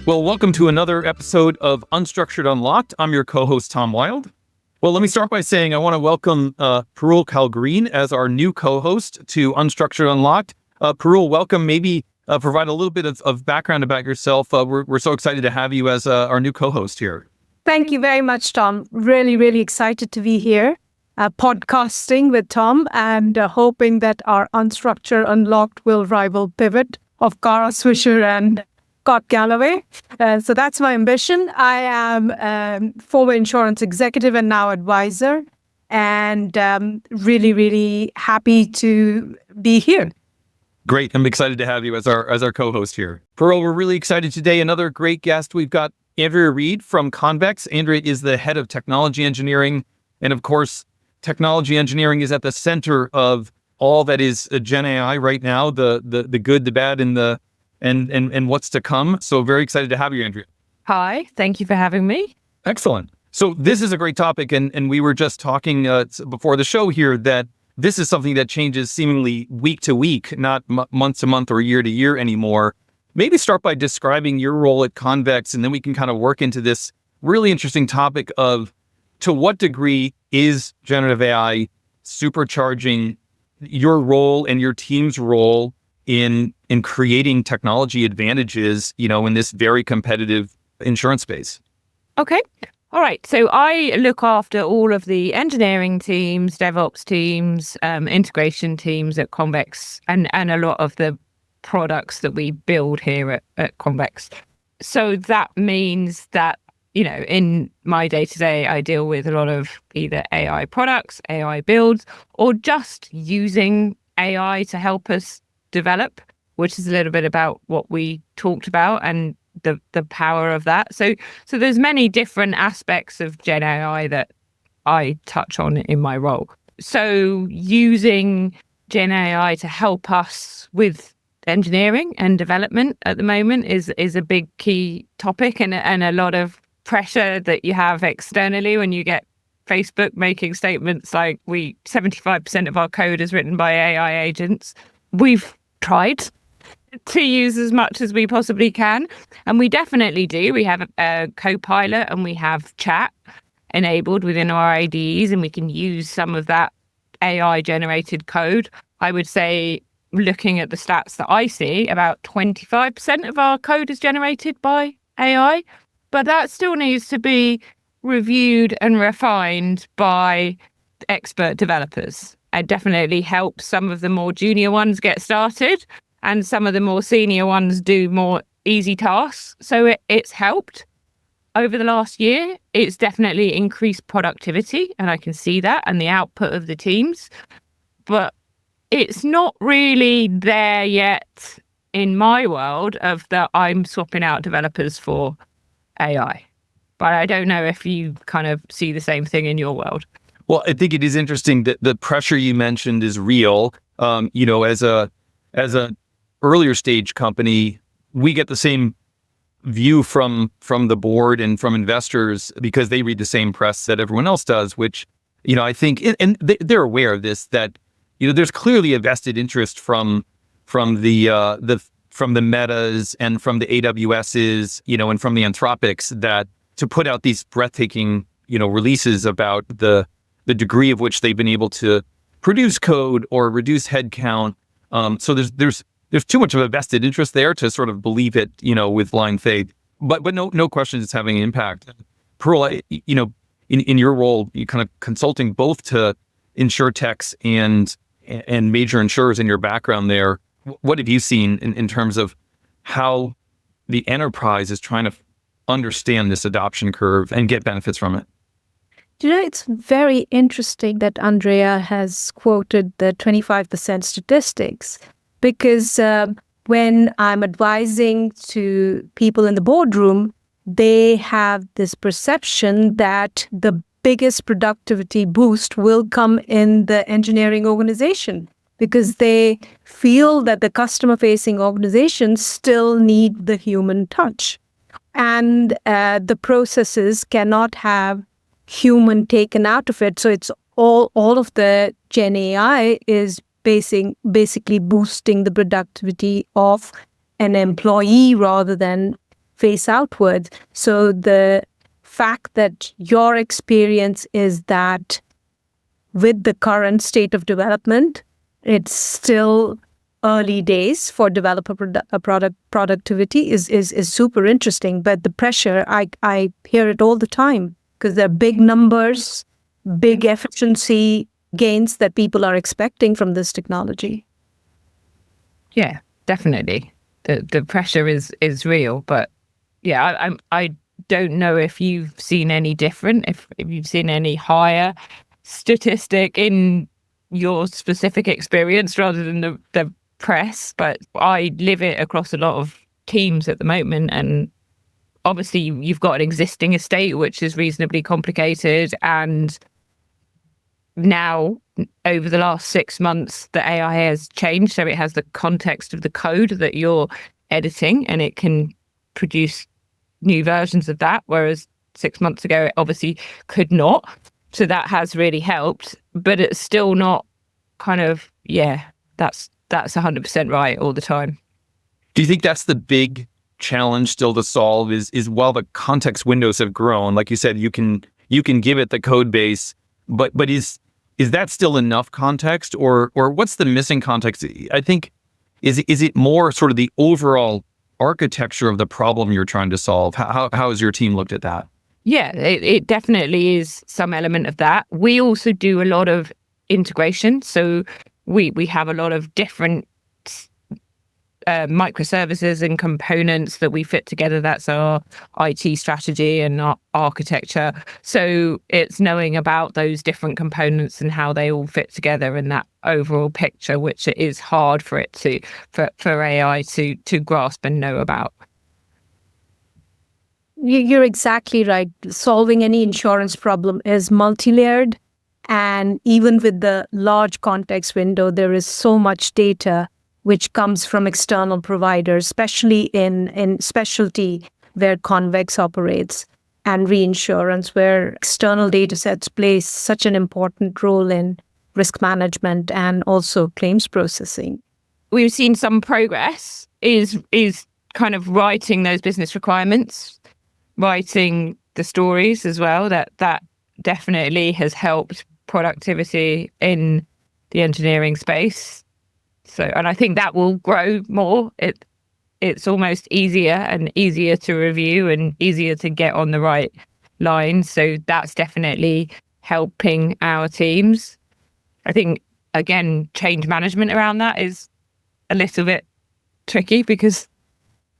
Well, welcome to another episode of Unstructured Unlocked. I'm your co-host, Tom Wilde. Well, let me start by saying I want to welcome Parul Kaul-Green as our new co-host to Unstructured Unlocked. Parul, welcome. Maybe provide a little bit of background about yourself. We're so excited to have you as our new co-host here. Thank you very much, Tom. Really, really excited to be here, podcasting with Tom, and hoping that our Unstructured Unlocked will rival Pivot of Kara Swisher and Scott Galloway. So that's my ambition. I am a former insurance executive and now advisor, and really, really happy to be here. Great. I'm excited to have you as our co-host here. Parul, we're really excited today. Another great guest. We've got Andrea Read from Convex. Andrea is the head of technology engineering. And of course, technology engineering is at the center of all that is Gen AI right now, the good, the bad, and what's to come. So very excited to have you, Andrea. Hi, thank you for having me. Excellent. So this is a great topic. And we were just talking before the show here that this is something that changes seemingly week to week, not month to month or year to year anymore. Maybe start by describing your role at Convex, and then we can kind of work into this really interesting topic of to what degree is generative AI supercharging your role and your team's role in creating technology advantages, in this very competitive insurance space. Okay. All right. So I look after all of the engineering teams, DevOps teams, integration teams at Convex, and a lot of the products that we build here at Convex. So that means that, in my day-to-day, I deal with a lot of either AI products, AI builds, or just using AI to help us develop, which is a little bit about what we talked about and the power of that. So there's many different aspects of Gen AI that I touch on in my role. So using Gen AI to help us with engineering and development at the moment is a big key topic and a lot of pressure that you have externally when you get Facebook making statements like 75% of our code is written by AI agents. We've tried to use as much as we possibly can, and we definitely do. We have a co-pilot and we have chat enabled within our IDEs, and we can use some of that AI generated code. I would say, looking at the stats that I see, about 25% of our code is generated by AI, but that still needs to be reviewed and refined by expert developers. It definitely helps some of the more junior ones get started, and some of the more senior ones do more easy tasks. So it's helped over the last year. It's definitely increased productivity, and I can see that, and the output of the teams. But it's not really there yet in my world of that I'm swapping out developers for AI. But I don't know if you kind of see the same thing in your world. Well, I think it is interesting that the pressure you mentioned is real. As a earlier stage company, we get the same view from the board and from investors because they read the same press that everyone else does, which, I think, and they're aware of this, that, there's clearly a vested interest from the Metas and from the AWSs, and from the Anthropics that to put out these breathtaking, releases about the degree of which they've been able to produce code or reduce headcount. So there's too much of a vested interest there to sort of believe it, with blind faith. But no question it's having an impact. Parul, in your role, you kind of consulting both to insurtechs and major insurers in your background there. What have you seen in terms of how the enterprise is trying to understand this adoption curve and get benefits from it? It's very interesting that Andrea has quoted the 25% statistics, because when I'm advising to people in the boardroom, they have this perception that the biggest productivity boost will come in the engineering organization, because they feel that the customer-facing organizations still need the human touch. And the processes cannot have human taken out of it. So it's all of the Gen AI is basically boosting the productivity of an employee rather than face outwards. So the fact that your experience is that with the current state of development, it's still early days for developer productivity is super interesting. But the pressure, I hear it all the time because there are big numbers, big efficiency gains that people are expecting from this technology. Yeah, definitely. The pressure is real, but yeah, I don't know if you've seen any different, if you've seen any higher statistic in your specific experience rather than the press, but I live it across a lot of teams at the moment. And obviously you've got an existing estate, which is reasonably complicated. And now over the last 6 months, the AI has changed. So it has the context of the code that you're editing and it can produce new versions of that. Whereas 6 months ago, it obviously could not. So that has really helped, but it's still not kind of, that's 100% right all the time. Do you think that's the big challenge still to solve is while the context windows have grown, like you said, you can give it the code base, but is that still enough context or what's the missing context? I think, is it more sort of the overall architecture of the problem you're trying to solve? How has your team looked at that? Yeah, it definitely is some element of that. We also do a lot of integration. So we have a lot of different microservices and components that we fit together. That's our IT strategy and our architecture. So it's knowing about those different components and how they all fit together in that overall picture, which it is hard for AI to grasp and know about. You're exactly right. Solving any insurance problem is multi-layered. And even with the large context window, there is so much data which comes from external providers, especially in specialty where Convex operates and reinsurance, where external data sets play such an important role in risk management and also claims processing. We've seen some progress is kind of writing those business requirements, writing the stories as well. That definitely has helped productivity in the engineering space. So, and I think that will grow more. It's almost easier and easier to review and easier to get on the right line. So that's definitely helping our teams. I think, again, change management around that is a little bit tricky because,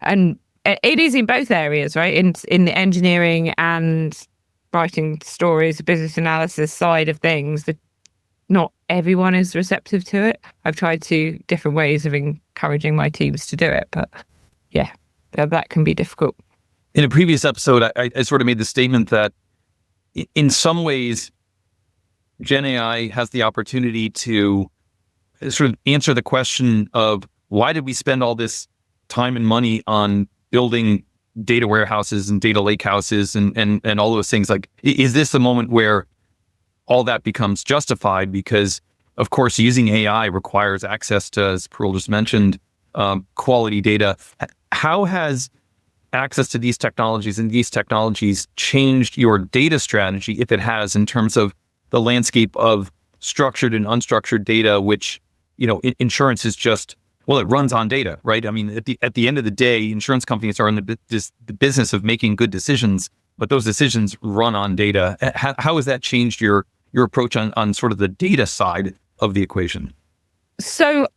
and it is in both areas, right? In the engineering and writing stories, business analysis side of things, that not everyone is receptive to it. I've tried different ways of encouraging my teams to do it, but yeah, that can be difficult. In a previous episode, I sort of made the statement that in some ways, Gen AI has the opportunity to sort of answer the question of why did we spend all this time and money on building data warehouses and data lake houses and all those things? Like, is this the moment where all that becomes justified? Because, of course, using AI requires access to, as Parul just mentioned, quality data. How has access to these technologies changed your data strategy, if it has, in terms of the landscape of structured and unstructured data, which, insurance is just, well, it runs on data, right? I mean, at the end of the day, insurance companies are in the business of making good decisions, but those decisions run on data. How has that changed your approach on sort of the data side of the equation? So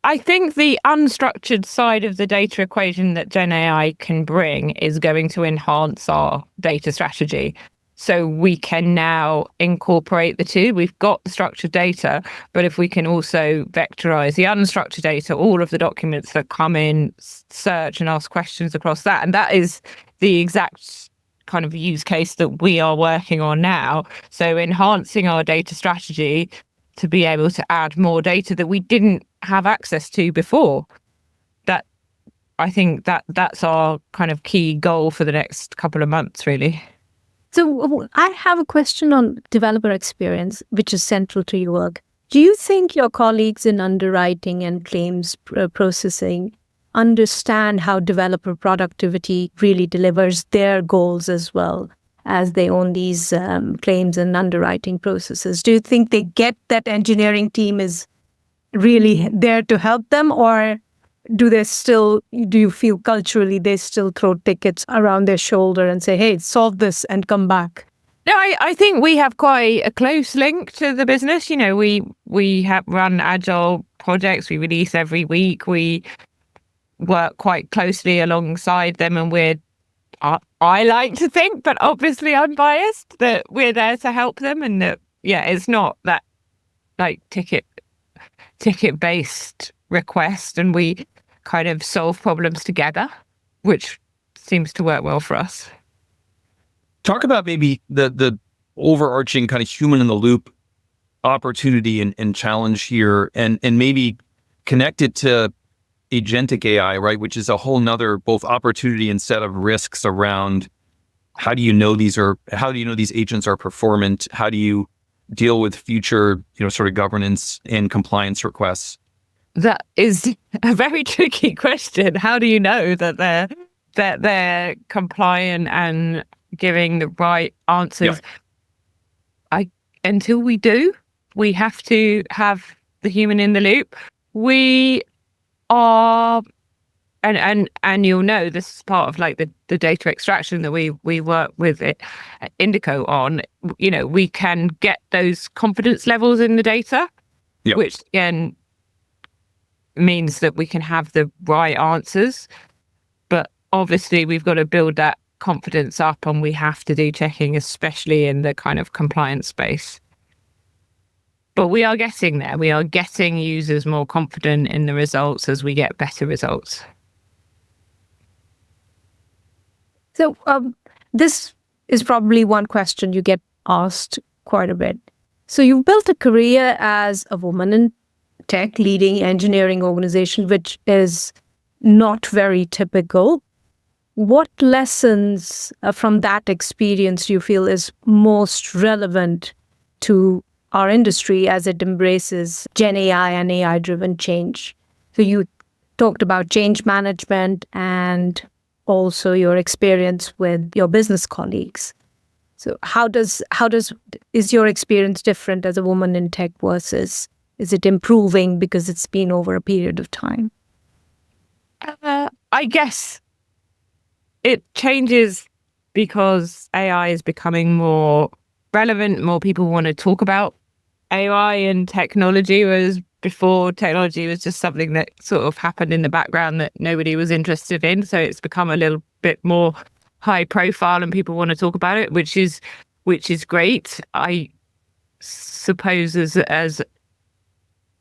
I think the unstructured side of the data equation that Gen AI can bring is going to enhance our data strategy. So we can now incorporate the two. We've got the structured data, but if we can also vectorize the unstructured data, all of the documents that come in, search and ask questions across that. And that is the exact kind of use case that we are working on now. So enhancing our data strategy to be able to add more data that we didn't have access to before. That, I think that's our kind of key goal for the next couple of months, really. So I have a question on developer experience, which is central to your work. Do you think your colleagues in underwriting and claims processing understand how developer productivity really delivers their goals as well as they own these claims and underwriting processes? Do you think they get that engineering team is really there to help them, or do you feel culturally they still throw tickets around their shoulder and say, hey, solve this and come back? No, I think we have quite a close link to the business. We have run agile projects. We release every week. We work quite closely alongside them, and I like to think, but obviously I'm biased, that we're there to help them, and that it's not that like ticket based request, and we kind of solve problems together, which seems to work well for us. Talk about maybe the overarching kind of human in the loop opportunity and challenge here, and maybe connect it to agentic AI, right? Which is a whole nother both opportunity and set of risks around how do you know these agents are performant? How do you deal with future, sort of governance and compliance requests? That is a very tricky question. How do you know that they're compliant and giving the right answers? Yeah. Until we do, we have to have the human in the loop. We are, and you'll know this is part of like the data extraction that we work with at Indico on. We can get those confidence levels in the data, yep, which again means that we can have the right answers. But obviously we've got to build that confidence up, and we have to do checking, especially in the kind of compliance space. But we are getting there. We are getting users more confident in the results as we get better results. So this is probably one question you get asked quite a bit. So you've built a career as a woman in tech, leading engineering organization, which is not very typical. What lessons from that experience do you feel is most relevant to our industry as it embraces Gen AI and AI-driven change? So you talked about change management and also your experience with your business colleagues. So is your experience different as a woman in tech versus, is it improving because it's been over a period of time? I guess it changes because AI is becoming more relevant. More people want to talk about AI and technology, whereas before technology was just something that sort of happened in the background that nobody was interested in. So it's become a little bit more high profile and people want to talk about it, which is great. I suppose as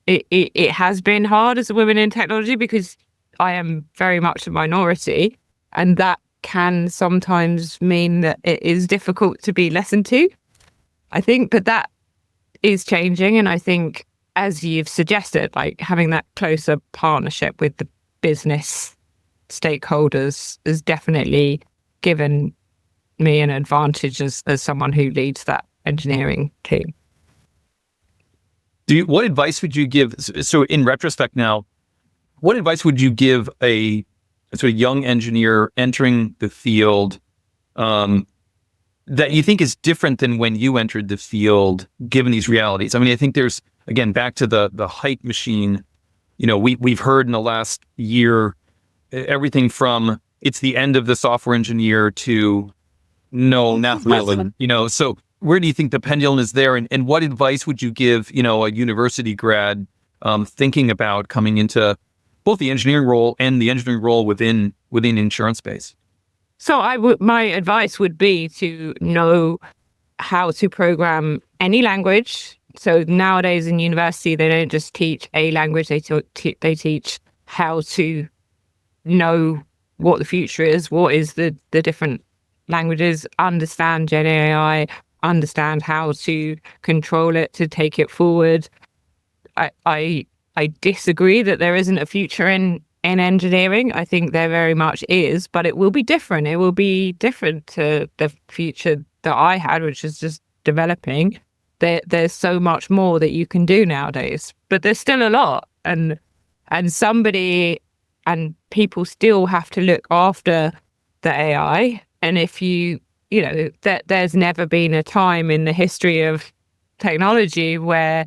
it has been hard as a woman in technology because I am very much a minority, and that can sometimes mean that it is difficult to be listened to, I think, but that is changing. And I think, as you've suggested, like having that closer partnership with the business stakeholders has definitely given me an advantage as someone who leads that engineering team. What advice would you give? So in retrospect now, what advice would you give a sort of young engineer entering the field that you think is different than when you entered the field, given these realities? I mean, I think there's, again, back to the hype machine, we've heard in the last year, everything from it's the end of the software engineer to no, not really, so where do you think the pendulum is there? And what advice would you give, a university grad thinking about coming into both the engineering role and the engineering role within insurance space? So my advice would be to know how to program any language. So nowadays in university, they don't just teach a language, they teach how to know what the future is, what is the different languages, understand Gen AI, understand how to control it, to take it forward. I disagree that there isn't a future in engineering. I think there very much is, but it will be different. It will be different to the future that I had, which is just developing. There's so much more that you can do nowadays, but there's still a lot. And somebody and people still have to look after the AI. And if there's never been a time in the history of technology where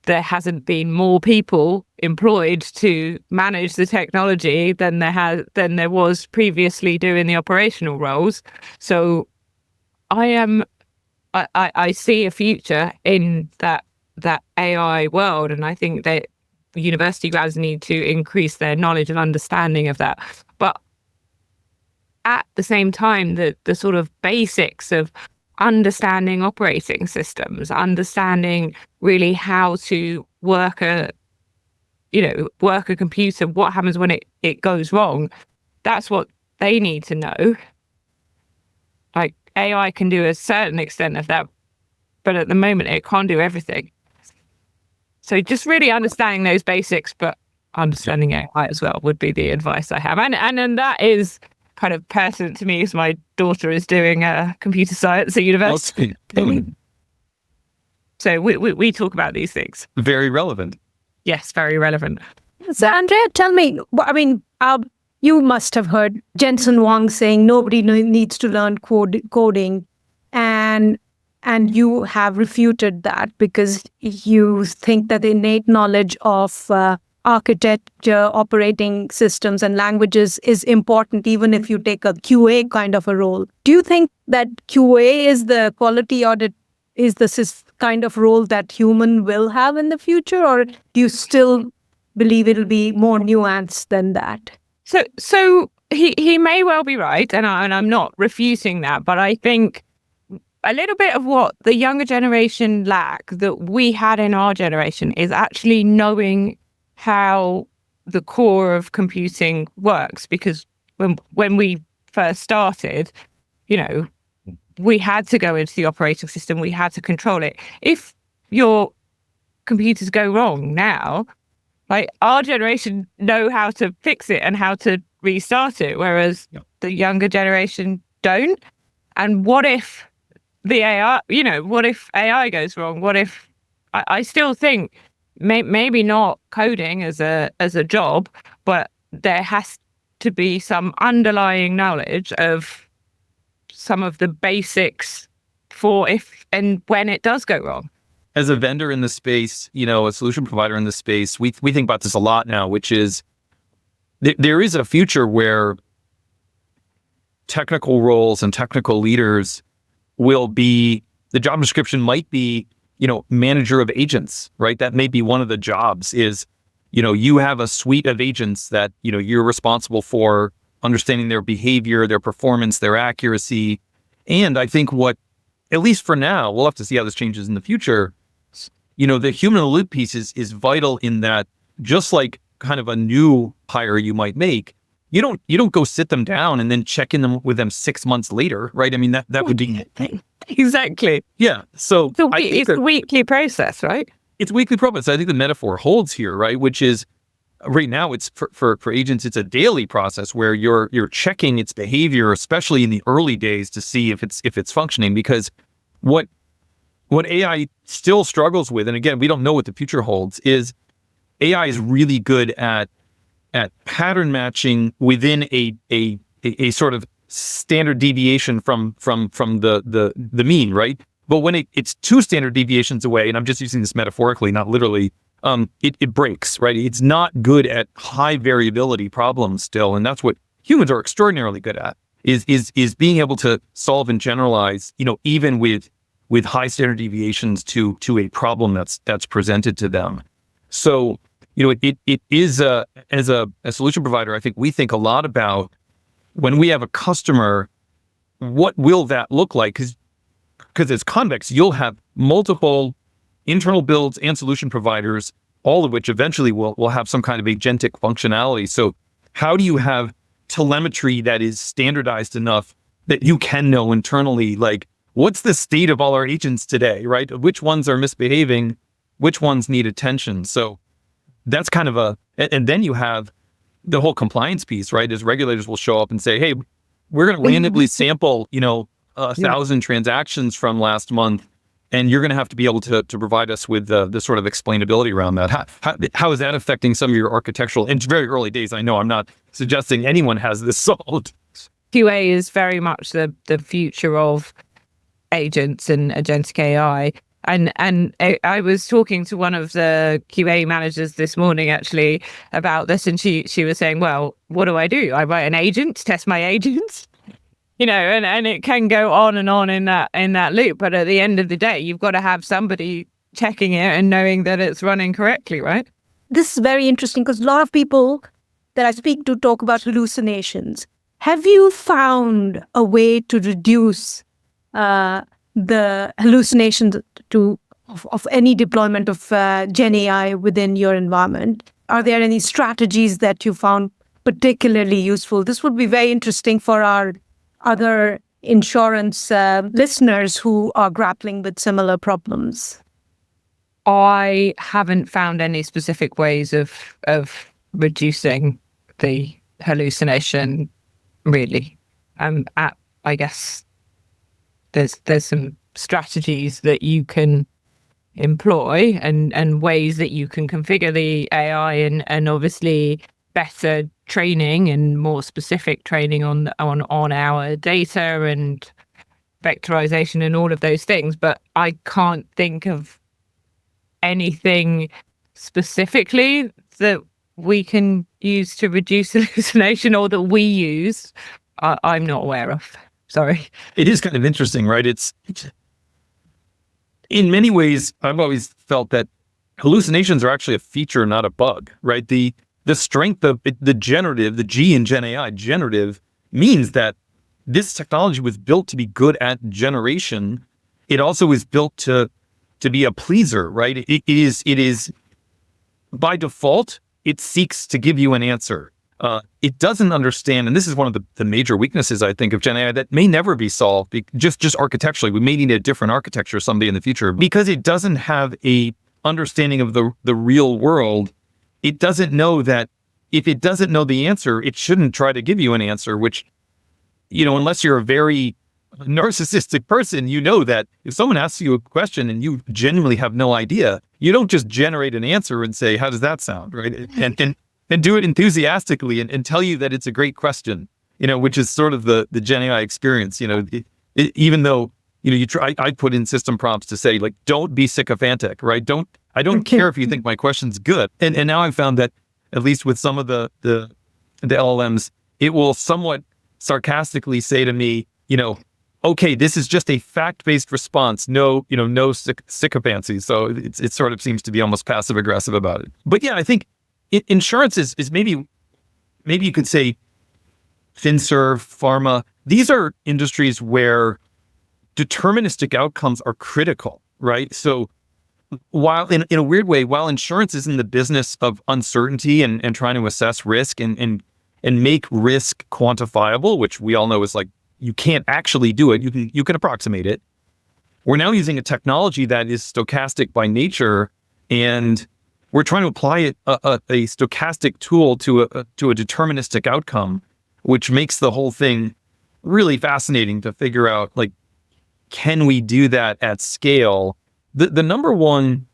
there hasn't been more people employed to manage the technology than there was previously doing the operational roles. So I see a future in that AI world, and I think that university grads need to increase their knowledge and understanding of that. But at the same time, the sort of basics of understanding operating systems, understanding really how to work a computer, what happens when it goes wrong, that's what they need to know. Like, AI can do a certain extent of that, but at the moment it can't do everything. So just really understanding those basics, but understanding AI as well would be the advice I have. And that is kind of pertinent to me, as my daughter is doing computer science at university. Okay. So we talk about these things. Very relevant. Yes, very relevant. So, Andrea, tell me, you must have heard Jensen Huang saying nobody needs to learn coding, and you have refuted that because you think that the innate knowledge of architecture, operating systems, and languages is important, even if you take a QA kind of a role. Do you think that QA is the quality audit, is this kind of role that human will have in the future, or do you still believe it'll be more nuanced than that? So he may well be right, and I'm not refuting that, but I think a little bit of what the younger generation lack that we had in our generation is actually knowing how the core of computing works. Because when we first started, we had to go into the operating system, we had to control it. If your computers go wrong now, like, our generation know how to fix it and how to restart it, whereas the younger generation don't. And what if the AI, what if AI goes wrong? What if I still think maybe not coding as a job, but there has to be some underlying knowledge of some of the basics for if and when it does go wrong. As a vendor in the space, a solution provider in the space, we think about this a lot now, which is there is a future where technical roles and technical leaders will be, the job description might be, manager of agents, right? That may be one of the jobs is, you have a suite of agents that, you're responsible for understanding their behavior, their performance, their accuracy. And I think at least for now, we'll have to see how this changes in the future. The human in the loop piece is vital in that, just like kind of a new hire you might make, you don't go sit them down and then check in with them 6 months later, right? I mean, that would be exactly. Yeah. So it's a weekly process, right? It's a weekly process. I think the metaphor holds here, right? Which is right now it's for agents, it's a daily process where you're checking its behavior, especially in the early days, to see if it's functioning. Because what AI still struggles with, and again, we don't know what the future holds, is AI is really good at pattern matching within a sort of standard deviation from the mean, right? But when it's 2 standard deviations away, and I'm just using this metaphorically, not literally, it breaks, right? It's not good at high variability problems still, and that's what humans are extraordinarily good at, is being able to solve and generalize, even with high standard deviations to a problem that's presented to them. So, it is as a solution provider, I think we think a lot about when we have a customer, what will that look like? Because as Convex, you'll have multiple internal builds and solution providers, all of which eventually will have some kind of agentic functionality. So how do you have telemetry that is standardized enough that you can know internally, like, what's the state of all our agents today, right? Which ones are misbehaving? Which ones need attention? So that's kind of and then you have the whole compliance piece, right? As regulators will show up and say, hey, we're going to randomly sample, 1,000 transactions from last month. And you're going to have to be able to provide us with the sort of explainability around that. How is that affecting some of your architectural? In very early days, I know I'm not suggesting anyone has this solved. QA is very much the future of agents and agentic AI. And I was talking to one of the QA managers this morning actually about this, and she was saying, well, what do? I write an agent to test my agents, and it can go on and on in that loop. But at the end of the day, you've got to have somebody checking it and knowing that it's running correctly, right? This is very interesting because a lot of people that I speak to talk about hallucinations. Have you found a way to reduce the hallucinations of any deployment of Gen AI within your environment? Are there any strategies that you found particularly useful? This would be very interesting for our other insurance listeners who are grappling with similar problems. I haven't found any specific ways of reducing the hallucination, really. I guess there's some strategies that you can employ and ways that you can configure the AI and obviously better training and more specific training on our data and vectorization and all of those things. But I can't think of anything specifically that we can use to reduce hallucination or that we use. I'm not aware of. Sorry. It is kind of interesting, right? It's in many ways, I've always felt that hallucinations are actually a feature, not a bug, right? The strength of the generative, the G in Gen AI, generative, means that this technology was built to be good at generation. It also is built to be a pleaser, right? It is by default, it seeks to give you an answer. It doesn't understand, and this is one of the major weaknesses, I think, of Gen AI that may never be solved, just architecturally. We may need a different architecture someday in the future, because it doesn't have a understanding of the real world. It doesn't know that if it doesn't know the answer, it shouldn't try to give you an answer, which, unless you're a very narcissistic person, that if someone asks you a question and you genuinely have no idea, you don't just generate an answer and say, how does that sound, right? And do it enthusiastically and tell you that it's a great question, which is sort of the Gen AI experience. Even though, you try, I put in system prompts to say, like, don't be sycophantic, right? I don't care if you think my question's good. And now I've found that, at least with some of the LLMs, it will somewhat sarcastically say to me, okay, this is just a fact-based response. No, no sycophancy. So it sort of seems to be almost passive aggressive about it. But yeah, I think insurance is maybe you could say FinServ, pharma. These are industries where deterministic outcomes are critical, right? So while in a weird way, while insurance is in the business of uncertainty and trying to assess risk and make risk quantifiable, which we all know is like, you can't actually do it. You can approximate it. We're now using a technology that is stochastic by nature, and we're trying to apply a stochastic tool to a deterministic outcome, which makes the whole thing really fascinating to figure out, like, can we do that at scale? The number one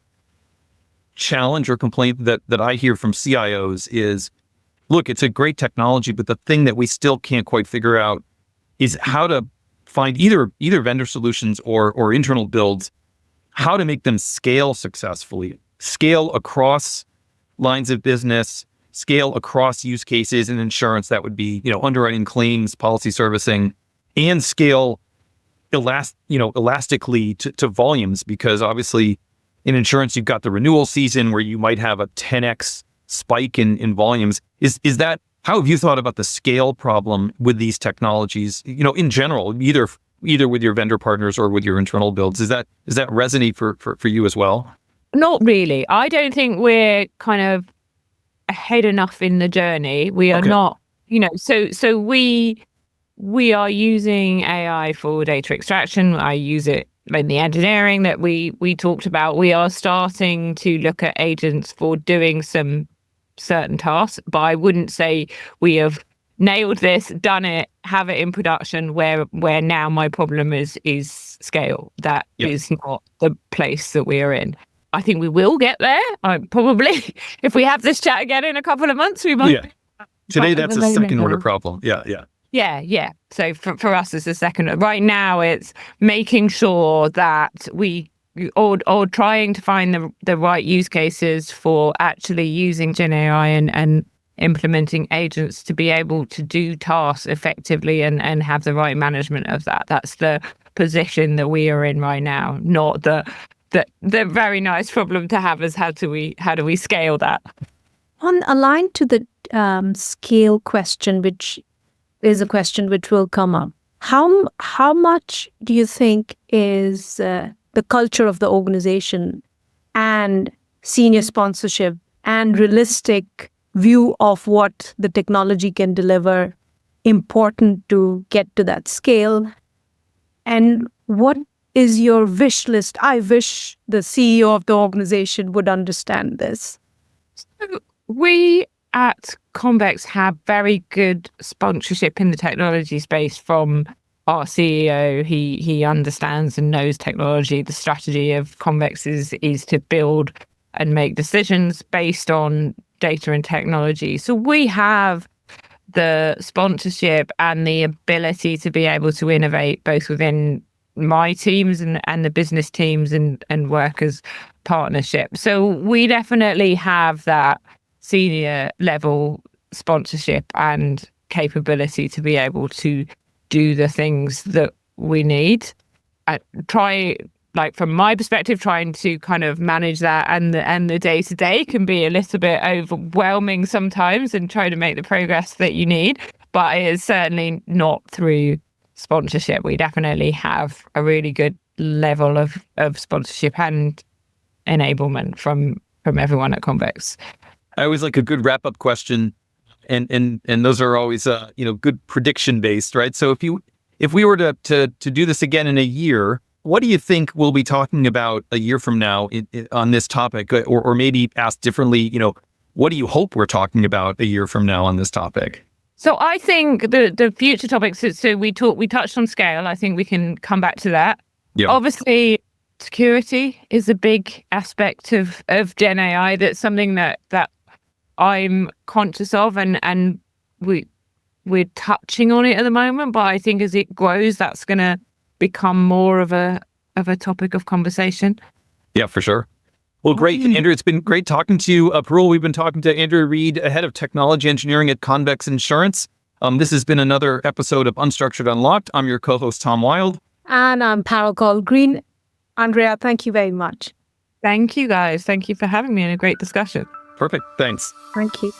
challenge or complaint that I hear from CIOs is, look, it's a great technology, but the thing that we still can't quite figure out is how to find either vendor solutions or internal builds, how to make them scale successfully, scale across lines of business, scale across use cases in insurance. That would be, underwriting, claims, policy servicing, and scale elastically to volumes, because obviously in insurance, you've got the renewal season where you might have a 10x spike in volumes. Is that, how have you thought about the scale problem with these technologies, in general, either with your vendor partners or with your internal builds? Does that resonate for you as well? Not really. I don't think we're kind of ahead enough in the journey. We are not, so we are using AI for data extraction. I use it in the engineering that we talked about. We are starting to look at agents for doing some certain tasks, but I wouldn't say we have nailed this, done it, have it in production, where now my problem is scale. That is not the place that we are in. I think we will get there. Probably, if we have this chat again in a couple of months, we might. Yeah. Today, that's a second order problem. Yeah. So for us, it's a second. Right now, it's making sure that we or trying to find the right use cases for actually using Gen AI and implementing agents to be able to do tasks effectively and have the right management of that. That's the position that we are in right now, not the very nice problem to have is how do we scale that? Aligned to the scale question, which is a question which will come up. How much do you think is the culture of the organization and senior sponsorship and realistic view of what the technology can deliver important to get to that scale? And what is your wish list? I wish the CEO of the organization would understand this. So we at Convex have very good sponsorship in the technology space from our CEO. He understands and knows technology. The strategy of Convex is to build and make decisions based on data and technology. So we have the sponsorship and the ability to be able to innovate both within my teams and the business teams and workers partnership. So we definitely have that senior level sponsorship and capability to be able to do the things that we need. I try, like from my perspective, trying to kind of manage that and the day-to-day can be a little bit overwhelming sometimes and try to make the progress that you need, but it is certainly not through sponsorship. We definitely have a really good level of sponsorship and enablement from everyone at Convex. I always like a good wrap-up question, and those are always good prediction based, right? So if we were to do this again in a year, what do you think we'll be talking about a year from now on this topic, or maybe asked differently? What do you hope we're talking about a year from now on this topic? So I think the future topics. So we touched on scale. I think we can come back to that. Yeah. Obviously, security is a big aspect of Gen AI. That's something that I'm conscious of, and we're touching on it at the moment. But I think as it grows, that's going to become more of a topic of conversation. Yeah, for sure. Well, great, Andrew. It's been great talking to you. Parul, we've been talking to Andrea Read, head of technology engineering at Convex Insurance. This has been another episode of Unstructured Unlocked. I'm your co-host, Tom Wilde. And I'm Parul Kaul-Green. Andrea, thank you very much. Thank you, guys. Thank you for having me in a great discussion. Perfect. Thanks. Thank you.